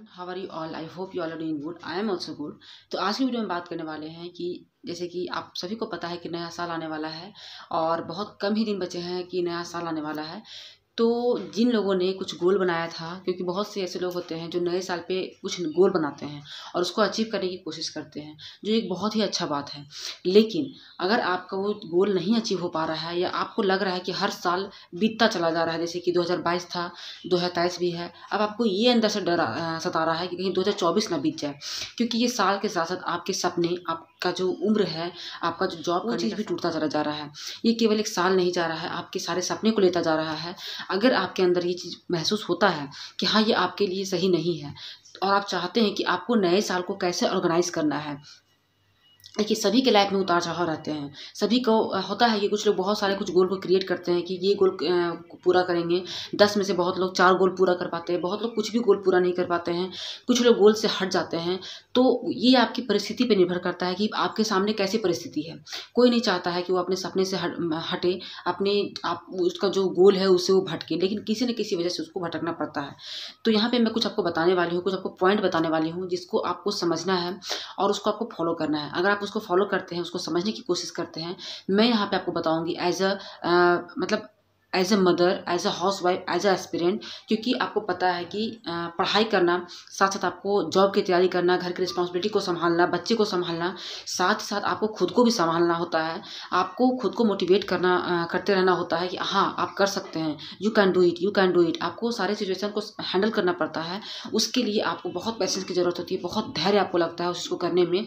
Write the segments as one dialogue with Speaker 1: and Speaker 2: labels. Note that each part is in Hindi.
Speaker 1: Everyone, how are you all? I hope you all are doing good. I am also good. तो आज की वीडियो में बात करने वाले हैं कि जैसे कि आप सभी को पता है कि नया साल आने वाला है और बहुत कम ही दिन बचे हैं कि नया साल आने वाला है। तो जिन लोगों ने कुछ गोल बनाया था, क्योंकि बहुत से ऐसे लोग होते हैं जो नए साल पे कुछ गोल बनाते हैं और उसको अचीव करने की कोशिश करते हैं, जो एक बहुत ही अच्छा बात है। लेकिन अगर आपका वो गोल नहीं अचीव हो पा रहा है या आपको लग रहा है कि हर साल बीतता चला जा रहा है, जैसे कि 2022 था, 2023 भी है, अब आपको ये अंदर से डर सता रहा है कि कहीं 2024 ना बीत जाए, क्योंकि ये साल के साथ साथ आपके सपने, आपका जो उम्र है, आपका जो जॉब वो चीज़ भी टूटता चला जा रहा है। ये केवल एक साल नहीं जा रहा है, आपके सारे सपने को लेता जा रहा है। अगर आपके अंदर ये चीज़ महसूस होता है कि हाँ, ये आपके लिए सही नहीं है और आप चाहते हैं कि आपको नए साल को कैसे ऑर्गेनाइज करना है। देखिए, सभी के लाइफ में उतार चढ़ाव रहते हैं। सभी को होता है कि कुछ लोग बहुत सारे कुछ गोल को क्रिएट करते हैं कि ये गोल पूरा करेंगे। 10 में से बहुत लोग 4 गोल पूरा कर पाते हैं, बहुत लोग कुछ भी गोल पूरा नहीं कर पाते हैं, कुछ लोग गोल से हट जाते हैं। तो ये आपकी परिस्थिति पे निर्भर करता है कि आपके सामने कैसी परिस्थिति है। कोई नहीं चाहता है कि वो अपने सपने से हटे, आप उसका जो गोल है उससे वो भटके, लेकिन किसी न किसी वजह से उसको भटकना पड़ता है। तो यहाँ पे मैं कुछ आपको बताने वाली हूँ, कुछ आपको पॉइंट बताने वाली हूँ जिसको आपको समझना है और उसको आपको फॉलो करना है। अगर आप उसको फॉलो करते हैं, उसको समझने की कोशिश करते हैं, मैं यहाँ पे आपको बताऊंगी मतलब as a mother, as a housewife, as a aspirant, क्योंकि आपको पता है कि पढ़ाई करना, साथ साथ आपको जॉब की तैयारी करना, घर की रिस्पॉन्सिबिलिटी को संभालना, बच्चे को संभालना, साथ ही साथ आपको खुद को भी संभालना होता है। आपको खुद को मोटिवेट करते रहना होता है कि हाँ, आप कर सकते हैं, you can do it, you can do it. आपको सारे सिचुएशन को हैंडल करना पड़ता है। उसके लिए आपको बहुत पेशेंस की ज़रूरत होती है, बहुत धैर्य आपको लगता है उस चीज़ को करने में।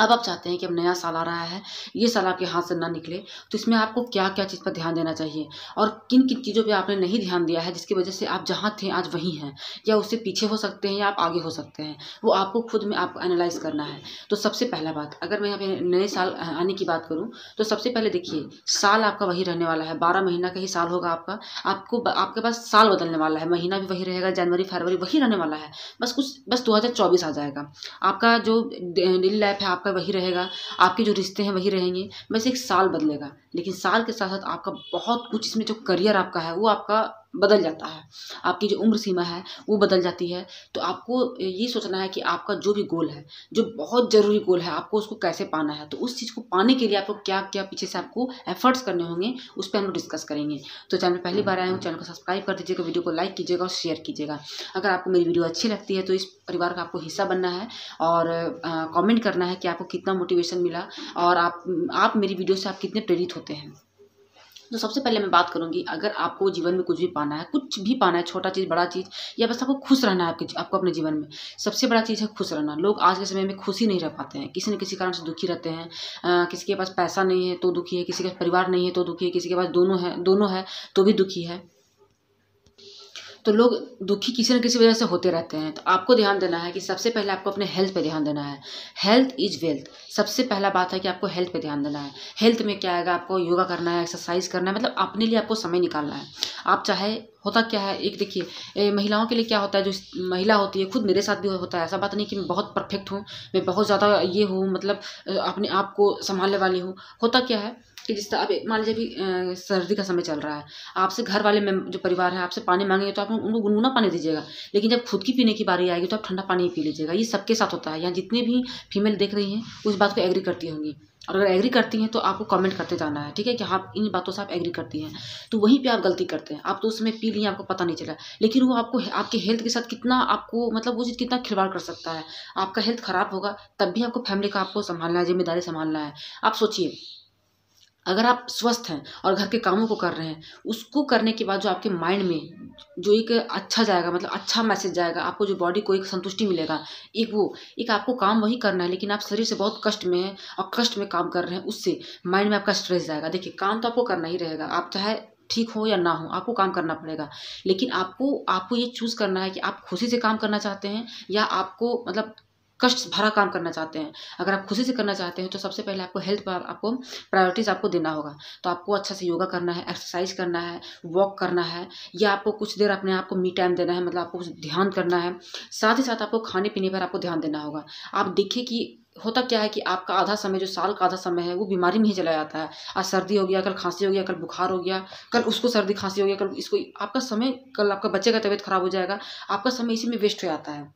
Speaker 1: अब आप चाहते हैं कि अब नया साल आ रहा है, ये साल आपके हाथ से ना निकले, तो इसमें आपको क्या क्या चीज़ पर ध्यान देना चाहिए और किन किन चीज़ों पे आपने नहीं ध्यान दिया है, जिसकी वजह से आप जहाँ थे आज वहीं हैं, या उससे पीछे हो सकते हैं या आप आगे हो सकते हैं। वो आपको खुद में आपको एनालाइज करना है। तो सबसे पहला बात, अगर मैं यहाँ पे नए साल आने की बात करूँ, तो सबसे पहले देखिए, साल आपका वही रहने वाला है, 12 महीना का ही साल होगा आपका। आपके पास साल बदलने वाला है, महीना भी वही रहेगा, जनवरी फरवरी वही रहने वाला है। बस 2024 आ जाएगा। आपका जो डेली लाइफ है आपका वही रहेगा, आपके जो रिश्ते हैं वही रहेंगे, बस एक साल बदलेगा। लेकिन साल के साथ साथ आपका बहुत कुछ, इसमें जो करियर आपका है वो आपका बदल जाता है, आपकी जो उम्र सीमा है वो बदल जाती है। तो आपको ये सोचना है कि आपका जो भी गोल है, जो बहुत ज़रूरी गोल है, आपको उसको कैसे पाना है। तो उस चीज़ को पाने के लिए आपको क्या क्या पीछे से आपको एफर्ट्स करने होंगे, उस पर हम लोग डिस्कस करेंगे। तो चैनल पहली बार आए हो, चैनल को सब्सक्राइब कर दीजिएगा, वीडियो को लाइक कीजिएगा और शेयर कीजिएगा। अगर आपको मेरी वीडियो अच्छी लगती है तो इस परिवार का आपको हिस्सा बनना है और कमेंट करना है कि आपको कितना मोटिवेशन मिला और आप मेरी वीडियो से आप कितने प्रेरित होते हैं। तो सबसे पहले मैं बात करूंगी, अगर आपको जीवन में कुछ भी पाना है, कुछ भी पाना है, छोटा चीज़ बड़ा चीज़, या बस आपको खुश रहना है, आपको अपने जीवन में सबसे बड़ा चीज़ है खुश रहना। लोग आज के समय में खुशी नहीं रह पाते हैं, किसी न किसी कारण से दुखी रहते हैं। किसी के पास पैसा नहीं है तो दुखी है, किसी के पास परिवार नहीं है तो दुखी है, किसी के पास दोनों है तो भी दुखी है। तो लोग दुखी किसी न किसी वजह से होते रहते हैं। तो आपको ध्यान देना है कि सबसे पहले आपको अपने हेल्थ पे ध्यान देना है। Health is wealth. सबसे पहला बात है कि आपको हेल्थ पे ध्यान देना है। हेल्थ में क्या आएगा, आपको योगा करना है, एक्सरसाइज करना है, मतलब अपने लिए आपको समय निकालना है। आप चाहे, होता क्या है, एक देखिए, महिलाओं के लिए क्या होता है, जो महिला होती है, खुद मेरे साथ भी होता है, ऐसा बात नहीं कि मैं बहुत परफेक्ट हूँ, मैं बहुत ज़्यादा ये हूँ, मतलब अपने आप को संभालने वाली हूँ। होता क्या है कि जिस तरह अब मान लीजिए अभी सर्दी का समय चल रहा है, आपसे घर वाले में जो परिवार है आपसे पानी मांगेंगे तो आप उनको गुनगुना पानी दीजिएगा, लेकिन जब खुद की पीने की बारी आएगी तो आप ठंडा पानी ही पी लीजिएगा। ये सबके साथ होता है। यहाँ जितने भी फीमेल देख रही हैं उस बात को एग्री करती होंगी, और अगर एग्री करती हैं तो आपको कमेंट करते जाना है, ठीक है, कि हाँ, इन बातों से आप एग्री करती हैं। तो वहीं पे आप गलती करते हैं। आप तो उस समय पी लिए, आपको पता नहीं चला, लेकिन वो आपको आपके हेल्थ के साथ कितना, आपको मतलब वो चीज़ कितना खिलवाड़ कर सकता है। आपका हेल्थ खराब होगा तब भी आपको फैमिली का आपको संभालना है, जिम्मेदारी संभालना है। आप सोचिए, अगर आप स्वस्थ हैं और घर के कामों को कर रहे हैं, उसको करने के बाद जो आपके माइंड में जो एक अच्छा जाएगा, मतलब अच्छा मैसेज जाएगा, आपको जो बॉडी को एक संतुष्टि मिलेगा, एक आपको काम वही करना है, लेकिन आप शरीर से बहुत कष्ट में हैं और कष्ट में काम कर रहे हैं, उससे माइंड में आपका स्ट्रेस जाएगा। देखिए, काम तो आपको करना ही रहेगा, आप चाहे ठीक हो या ना हो, आपको काम करना पड़ेगा। लेकिन आपको ये चूज़ करना है कि आप खुशी से काम करना चाहते हैं या आपको मतलब कष्ट भरा काम करना चाहते हैं। अगर आप खुशी से करना चाहते हैं तो सबसे पहले आपको हेल्थ पर आपको प्रायोरिटीज़ आपको देना होगा। तो आपको अच्छा से योगा करना है, एक्सरसाइज करना है, वॉक करना है, या आपको कुछ देर अपने आप को मी टाइम देना है, मतलब आपको कुछ ध्यान करना है। साथ ही साथ आपको खाने पीने पर आपको ध्यान देना होगा। आप देखिए कि होता क्या है कि आपका आधा समय, जो साल का आधा समय है, वो बीमारी में ही चला जाता है। आज सर्दी हो गया, कल खांसी हो गया, कल बुखार हो गया, कल उसको सर्दी खांसी हो गया, कल इसको, आपका समय, कल आपका बच्चे का तबीयत खराब हो जाएगा, आपका समय इसी में वेस्ट हो जाता है।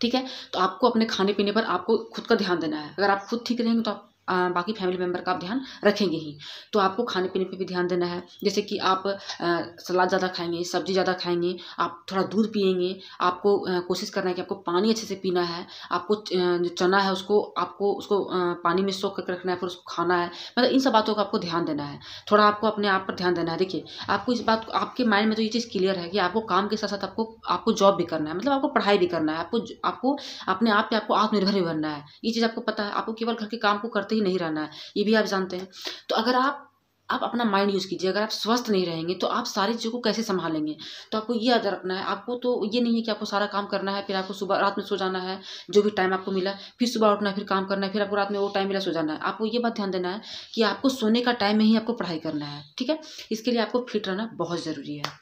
Speaker 1: ठीक है, तो आपको अपने खाने पीने पर आपको खुद का ध्यान देना है। अगर आप खुद ठीक रहेंगे तो आप बाकी फैमिली मेम्बर का आप ध्यान रखेंगे ही। तो आपको खाने पीने पे भी ध्यान देना है, जैसे कि आप सलाद ज़्यादा खाएंगे, सब्जी ज़्यादा खाएंगे, आप थोड़ा दूध पिएंगे, आपको कोशिश करना है कि आपको पानी अच्छे से पीना है, आपको जो चना है उसको आपको उसको पानी में सोख करके रखना है, फिर उसको खाना है। मतलब इन सब बातों का आपको ध्यान देना है, थोड़ा आपको अपने आप पर ध्यान देना है। देखिए, आपको इस बात, आपके माइंड में तो ये चीज़ क्लियर है कि आपको काम के साथ साथ आपको जॉब भी करना है, मतलब आपको पढ़ाई भी करना है, आपको अपने आप पे आपको आत्मनिर्भर भी बनना है। ये चीज़ आपको पता है, आपको केवल घर के काम को करते ही नहीं रहना है, ये भी आप जानते हैं। तो अगर आप अपना माइंड यूज़ कीजिए। अगर आप स्वस्थ नहीं रहेंगे तो आप सारी चीज़ों को कैसे संभालेंगे? तो आपको ये याद रखना है। आपको तो ये नहीं है कि आपको सारा काम करना है, फिर आपको सुबह रात में सो जाना है, जो भी टाइम आपको मिला, फिर सुबह उठना है, फिर काम करना है, फिर आपको रात में वो टाइम मिला सो जाना है। आपको ये बात ध्यान देना है कि आपको सोने का टाइम में ही आपको पढ़ाई करना है, ठीक है? इसके लिए आपको फिट रहना बहुत ज़रूरी है।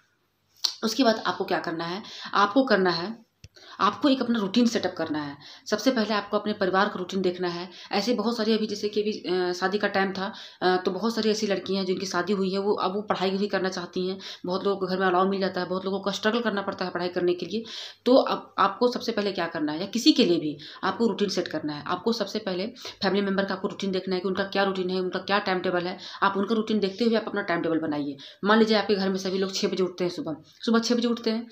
Speaker 1: उसके बाद आपको क्या करना है? आपको एक अपना रूटीन सेटअप करना है। सबसे पहले आपको अपने परिवार का रूटीन देखना है। ऐसे बहुत सारी, अभी जैसे कि अभी शादी का टाइम था, तो बहुत सारी ऐसी लड़कियां हैं जिनकी शादी हुई है, वो पढ़ाई भी करना चाहती हैं। बहुत लोगों को घर में अलाउ मिल जाता है, बहुत लोगों को स्ट्रगल करना पड़ता है पढ़ाई करने के लिए। तो अब आपको सबसे पहले क्या करना है, या किसी के लिए भी आपको रूटीन सेट करना है। आपको सबसे पहले फैमिली मेम्बर का आपको रूटीन देखना है कि उनका क्या रूटीन है, उनका क्या टाइम टेबल है। आप उनका रूटीन देखते हुए आप अपना टाइम टेबल बनाइए। मान लीजिए आपके घर में सभी लोग 6 बजे उठते हैं, सुबह 6 बजे उठते हैं,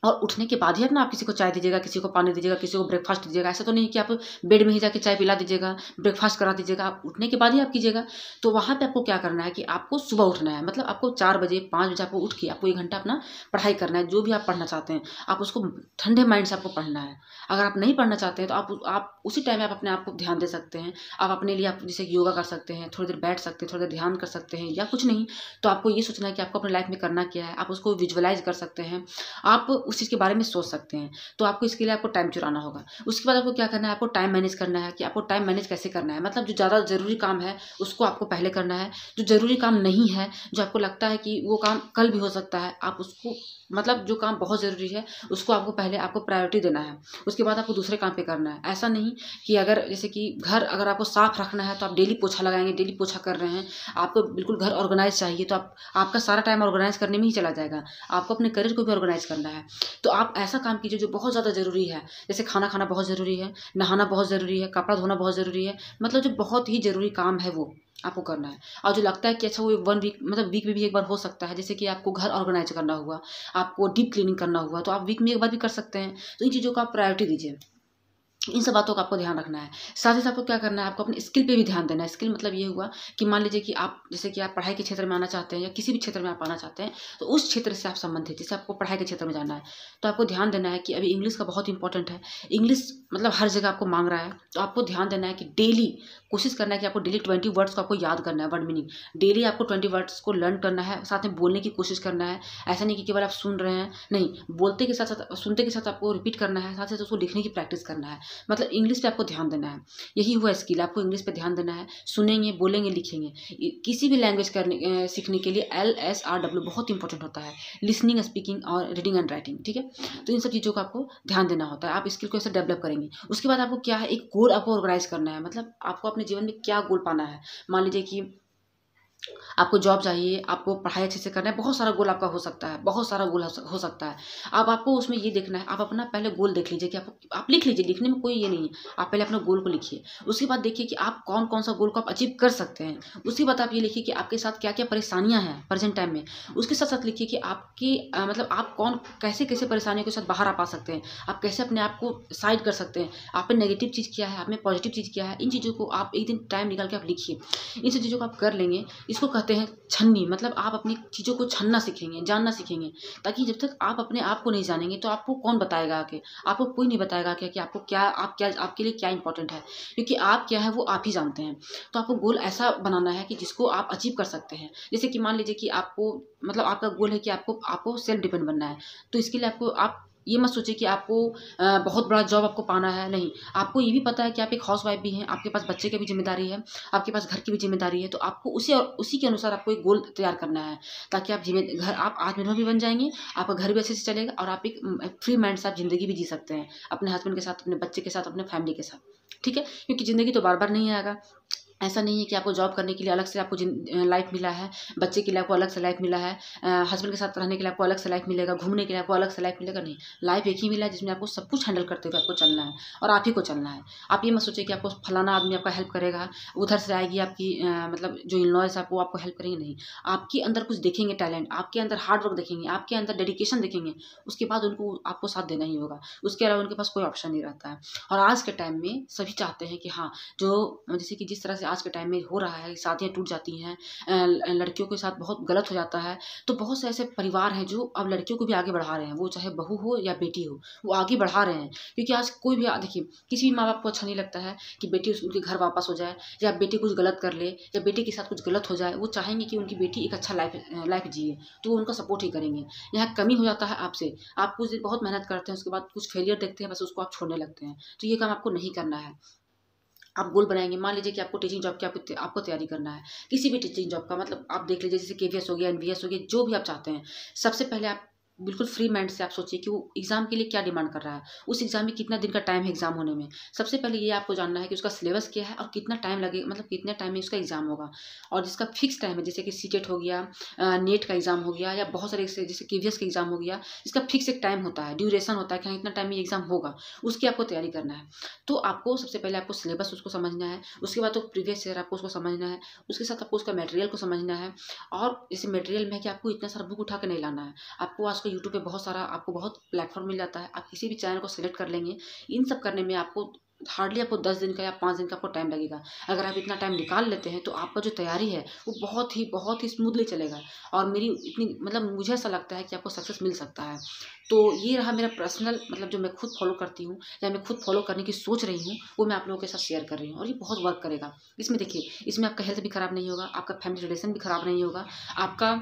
Speaker 1: और उठने के बाद ही अपना आप किसी को चाय दीजिएगा, किसी को पानी दीजिएगा, किसी को ब्रेकफास्ट दीजिएगा। ऐसा तो नहीं कि आप बेड में ही जाके चाय पिला दीजिएगा, ब्रेकफास्ट करा दीजिएगा। आप उठने के बाद ही आप कीजिएगा। तो वहाँ पे आपको क्या करना है कि आपको सुबह उठना है, मतलब आपको 4 बजे 5 बजे आपको उठ के आपको 1 घंटा अपना पढ़ाई करना है। जो भी आप पढ़ना चाहते हैं आप उसको ठंडे माइंड से आपको पढ़ना है। अगर आप नहीं पढ़ना चाहते हैं तो आप उसी टाइम आप अपने आप को ध्यान दे सकते हैं। आप अपने लिए आप जैसे योगा कर सकते हैं, थोड़ी देर बैठ सकते हैं, थोड़ी देर ध्यान कर सकते हैं, या कुछ नहीं तो आपको ये सोचना है कि आपको अपनी लाइफ में करना क्या है। आप उसको विजुअलाइज कर सकते हैं, आप उस चीज़ के बारे में सोच सकते हैं। तो आपको इसके लिए आपको टाइम चुराना होगा। उसके बाद आपको क्या करना है, आपको टाइम मैनेज करना है कि आपको टाइम मैनेज कैसे करना है। मतलब जो ज़्यादा ज़रूरी काम है उसको आपको पहले करना है, जो ज़रूरी काम नहीं है, जो आपको लगता है कि वो काम कल भी हो सकता है, आप उसको, मतलब जो काम बहुत ज़रूरी है उसको आपको पहले आपको प्रायोरिटी देना है। उसके बाद आपको दूसरे काम पे करना है। ऐसा नहीं कि अगर जैसे कि घर अगर आपको साफ रखना है तो आप डेली पोछा लगाएंगे, डेली पोछा कर रहे हैं, आपको बिल्कुल घर ऑर्गेनाइज चाहिए, तो आपका सारा टाइम ऑर्गेनाइज करने में ही चला जाएगा। आपको अपने करियर को भी ऑर्गेनाइज करना है। तो आप ऐसा काम कीजिए जो बहुत ज़्यादा ज़रूरी है। जैसे खाना खाना बहुत ज़रूरी है, नहाना बहुत ज़रूरी है, कपड़ा धोना बहुत ज़रूरी है। मतलब जो बहुत ही ज़रूरी काम है वो आपको करना है। और जो लगता है कि अच्छा वो 1 वीक, मतलब वीक में भी एक बार हो सकता है, जैसे कि आपको घर ऑर्गेनाइज करना हुआ, आपको डीप क्लीनिंग करना हुआ, तो आप वीक में एक बार भी कर सकते हैं। तो इन चीज़ों को आप प्रायोरिटी दीजिए। इन सब बातों का आपको ध्यान रखना है। साथ ही साथ आपको क्या करना है, आपको अपने स्किल पे भी ध्यान देना है। स्किल मतलब ये हुआ कि मान लीजिए कि आप जैसे कि आप पढ़ाई के क्षेत्र में आना चाहते हैं, या किसी भी क्षेत्र में आप आना चाहते हैं, तो उस क्षेत्र से आप संबंधित, जैसे आपको पढ़ाई के क्षेत्र में जाना है तो आपको ध्यान देना है कि अभी इंग्लिश का बहुत इंपॉर्टेंट है। इंग्लिश मतलब हर जगह आपको मांग रहा है, तो आपको ध्यान देना है कि डेली कोशिश करना है कि आपको डेली 20 वर्ड्स को आपको याद करना है, वर्ड मीनिंग। डेली आपको 20 वर्ड्स को लर्न करना है, साथ में बोलने की कोशिश करना है। ऐसा नहीं कि केवल आप सुन रहे हैं, नहीं, बोलते के साथ साथ, सुनते के साथ आपको रिपीट करना है, साथ साथ उसको लिखने की प्रैक्टिस करना है। मतलब इंग्लिश पे आपको ध्यान देना है। यही हुआ स्किल, आपको इंग्लिश पे ध्यान देना है। सुनेंगे, बोलेंगे, लिखेंगे। किसी भी लैंग्वेज सीखने के लिए LSRW बहुत इंपॉर्टेंट होता है, लिसनिंग, स्पीकिंग और रीडिंग एंड राइटिंग, ठीक है? तो इन सब चीज़ों का आपको ध्यान देना होता है। आप स्किल को ऐसे डेवलप करेंगे। उसके बाद आपको क्या है, एक गोल आपको ऑर्गेनाइज करना है। मतलब आपको अपने जीवन में क्या गोल पाना है। मान लीजिए कि आपको जॉब चाहिए, आपको पढ़ाई अच्छे से करना है, बहुत सारा गोल आपका हो सकता है, बहुत सारा गोल हो सकता है। अब आपको उसमें ये देखना है, आप अपना पहले गोल देख लीजिए कि आप लिख लीजिए, लिखने में कोई ये नहीं है। आप पहले अपना गोल को लिखिए। उसके बाद देखिए कि आप कौन कौन सा गोल को आप अचीव कर सकते हैं। उसके बाद आप ये लिखिए कि आपके साथ क्या क्या परेशानियाँ हैं प्रेजेंट टाइम में। उसके साथ साथ लिखिए कि आपकी मतलब आप कैसे कैसे परेशानियों के साथ बाहर आ पा सकते हैं। आप कैसे अपने आप को साइड कर सकते हैं। आप में नेगेटिव चीज़ क्या है, आप में पॉजिटिव चीज़ क्या है। इन चीज़ों को आप एक दिन टाइम निकाल के आप लिखिए। इन सब चीज़ों को आप कर लेंगे। इसको कहते हैं छन्नी, मतलब आप अपनी चीज़ों को छनना सीखेंगे, जानना सीखेंगे। ताकि जब तक आप अपने आप को नहीं जानेंगे तो आपको कौन बताएगा आके, आपको कोई नहीं बताएगा कि आपको क्या, आपके लिए क्या इंपॉर्टेंट है, क्योंकि आप क्या है वो आप ही जानते हैं। तो आपको गोल ऐसा बनाना है कि जिसको आप अचीव कर सकते हैं। जैसे कि मान लीजिए कि आपको, मतलब आपका गोल है कि आपको सेल्फ डिपेंड बनना है। तो इसके लिए आप ये मत सोचिए कि आपको बहुत बड़ा जॉब आपको पाना है। नहीं, आपको ये भी पता है कि आप एक हाउस वाइफ भी हैं, आपके पास बच्चे की भी जिम्मेदारी है, आपके पास घर की भी जिम्मेदारी है। तो आपको उसी के अनुसार आपको एक गोल तैयार करना है, ताकि आप आत्मनिर्भर भी बन जाएंगे, आपका घर भी अच्छे से चलेगा, और आप एक फ्री माइंड से आप जिंदगी भी जी सकते हैं, अपने हस्बैंड के साथ, अपने बच्चे के साथ, अपने फैमिली के साथ। ठीक है, क्योंकि ज़िंदगी तो बार बार नहीं आएगा। ऐसा नहीं है कि आपको जॉब करने के लिए अलग से आपको लाइफ मिला है, बच्चे के लिए आपको अलग से लाइफ मिला है, हस्बैंड के साथ रहने के लिए आपको अलग से लाइफ मिलेगा, घूमने के लिए आपको अलग से लाइफ मिलेगा, नहीं। लाइफ एक ही मिला है जिसमें आपको सब कुछ हैंडल करते हुए आपको चलना है और आप ही को चलना है। आप ये मत सोचिए कि आपको फलाना आदमी आपका हेल्प करेगा, उधर से आएगी आपकी मतलब जो इन-लॉज़ है वो आपको हेल्प करेंगे, नहीं। आपके अंदर कुछ देखेंगे टैलेंट, आपके अंदर हार्ड वर्क देखेंगे, आपके अंदर डेडिकेशन देखेंगे, उसके बाद उनको आपको साथ देना ही होगा। उसके अलावा उनके पास कोई ऑप्शन नहीं रहता है। और आज के टाइम में सभी चाहते हैं कि हाँ, जो जैसे कि जिस तरह से आज के टाइम में हो रहा है, शादियाँ टूट जाती हैं, लड़कियों के साथ बहुत गलत हो जाता है, तो बहुत से ऐसे परिवार हैं जो अब लड़कियों को भी आगे बढ़ा रहे हैं, वो चाहे बहू हो या बेटी हो, वो आगे बढ़ा रहे हैं। क्योंकि आज कोई भी देखिए, किसी भी माँ बाप को अच्छा नहीं लगता है कि बेटी उनके घर वापस हो जाए, या बेटी कुछ गलत कर ले, या बेटी के साथ कुछ गलत हो जाए। वो चाहेंगे कि उनकी बेटी एक अच्छा लाइफ जिए, तो वो उनका सपोर्ट ही करेंगे। यहाँ कमी हो जाता है आपसे, आप कुछ दिन बहुत मेहनत करते हैं, उसके बाद कुछ फेलियर देखते हैं, बस उसको आप छोड़ने लगते हैं। तो ये काम आपको नहीं करना है। आप गोल बनाएंगे, मान लीजिए कि आपको टीचिंग जॉब की आपको तैयारी करना है, किसी भी टीचिंग जॉब का, मतलब आप देख लीजिए जैसे केवीएस हो गया, एनवीएस हो गया, जो भी आप चाहते हैं। सबसे पहले आप बिल्कुल फ्री माइंड से आप सोचिए कि वो एग्जाम के लिए क्या डिमांड कर रहा है, उस एग्जाम में कितना दिन का टाइम है एग्जाम होने में। सबसे पहले ये आपको जानना है कि उसका सिलेबस क्या है और कितना टाइम लगेगा, मतलब कितने टाइम में उसका एग्जाम होगा। और जिसका फिक्स टाइम है, जैसे कि सीटेट हो गया, नेट का एग्जाम हो गया, या बहुत सारे जैसे केवीएस का एग्जाम हो गया, इसका फिक्स एक टाइम होता है, ड्यूरेशन होता है कि हाँ इतना टाइम में एग्जाम होगा, उसकी आपको तैयारी करना है। तो आपको सबसे पहले आपको सिलेबस उसको समझना है, उसके बाद तो प्रीवियस ईयर आपको उसको समझना है, उसके साथ आपको उसका मटेरियल को समझना है। और जैसे मटेरियल में है कि आपको इतना सारा बुक उठा के नहीं लाना है, आपको आजकल यूट्यूब पे बहुत सारा आपको बहुत प्लेटफॉर्म मिल जाता है, आप किसी भी चैनल को सिलेक्ट कर लेंगे। इन सब करने में आपको हार्डली आपको 10 दिन का या 5 दिन का आपको टाइम लगेगा। अगर आप इतना टाइम निकाल लेते हैं तो आपका जो तैयारी है वो बहुत ही स्मूथली चलेगा। और मेरी इतनी मतलब मुझे ऐसा लगता है कि आपको सक्सेस मिल सकता है। तो ये रहा मेरा पर्सनल, मतलब जो मैं खुद फॉलो करती हूँ या मैं खुद फॉलो करने की सोच रही हूँ, वो मैं आप लोगों के साथ शेयर कर रही हूँ। और ये बहुत वर्क करेगा। इसमें देखिए, इसमें आपका हेल्थ भी खराब नहीं होगा, आपका फैमिली रिलेशन भी खराब नहीं होगा, आपका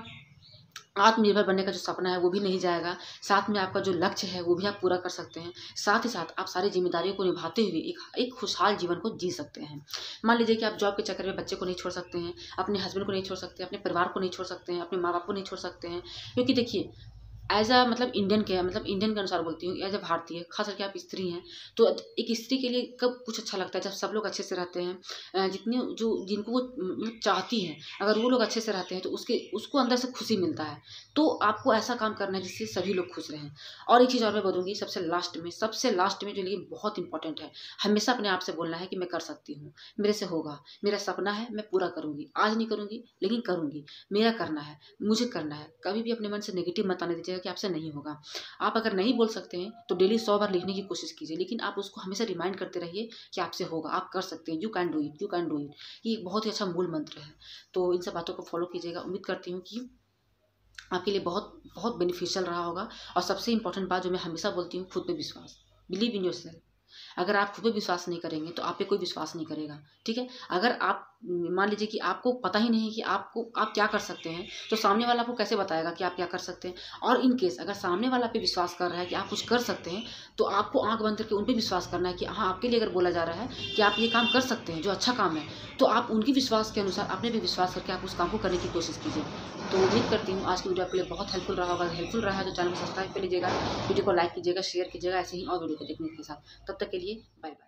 Speaker 1: आत्मनिर्भर बनने का जो सपना है वो भी नहीं जाएगा, साथ में आपका जो लक्ष्य है वो भी आप पूरा कर सकते हैं। साथ ही साथ आप सारी जिम्मेदारियों को निभाते हुए एक खुशहाल जीवन को जी सकते हैं। मान लीजिए कि आप जॉब के चक्कर में बच्चे को नहीं छोड़ सकते हैं, अपने हस्बैंड को नहीं छोड़ सकते, अपने परिवार को नहीं छोड़ सकते हैं, अपने माँ बाप को नहीं छोड़ सकते हैं। क्योंकि देखिए, एज अ मतलब इंडियन के, मतलब इंडियन के अनुसार बोलती हूँ, एज अ भारतीय, खास करके आप स्त्री हैं, तो एक स्त्री के लिए कब कुछ अच्छा लगता है, जब सब लोग अच्छे से रहते हैं, जितने जो जिनको वो मतलब चाहती हैं, अगर वो लोग अच्छे से रहते हैं तो उसको अंदर से खुशी मिलता है। तो आपको ऐसा काम करना है जिससे सभी लोग खुश रहें। और एक चीज़ और मैं बोलूँगी, सबसे लास्ट में जो लिए बहुत इंपॉर्टेंट है, हमेशा अपने आप से बोलना है कि मैं कर सकती हूँ, मेरे से होगा, मेरा सपना है, मैं पूरा करूँगी, आज नहीं करूँगी लेकिन करूँगी, मेरा करना है, मुझे करना है। कभी भी अपने मन से नेगेटिव मत आने दीजिएगा कि आपसे नहीं होगा। आप अगर नहीं बोल सकते हैं तो डेली 100 बार लिखने की कोशिश कीजिए, लेकिन आप उसको हमेशा रिमाइंड करते रहिए कि आपसे होगा, आप कर सकते हैं, you can do it, you can do it. ये एक बहुत ही अच्छा मूल मंत्र है। तो इन सब बातों को फॉलो कीजिएगा। उम्मीद करती हूँ कि आपके लिए बहुत बहुत बेनिफिशियल रहा होगा। और सबसे इंपॉर्टेंट बात जो मैं हमेशा बोलती हूँ, खुद पे विश्वास, बिलीव इन योरसेल्फ। अगर आप खुद पे विश्वास नहीं करेंगे तो आप पे कोई विश्वास नहीं करेगा। ठीक है, अगर आप मान लीजिए कि आपको पता ही नहीं कि आप क्या कर सकते हैं, तो सामने वाला आपको कैसे बताएगा कि आप क्या कर सकते हैं। और इन केस अगर सामने वाला पे विश्वास कर रहा है कि आप कुछ कर सकते हैं, तो आपको आंख बंद करके उन पे विश्वास करना है कि हाँ, आपके लिए अगर बोला जा रहा है कि आप ये काम कर सकते हैं जो अच्छा काम है, तो आप उनकी विश्वास के अनुसार अपने पे विश्वास करके आप उस काम को करने की कोशिश कीजिए। तो उम्मीद करती हूँ आज की वीडियो आपके लिए बहुत हेल्पफुल रहा होगा। हेल्पफुल रहा है तो चैनल को सब्सक्राइब कर लीजिएगा, वीडियो को लाइक कीजिएगा, शेयर कीजिएगा ऐसे ही और वीडियो को देखने के साथ। तब तक के लिए बाय बाय।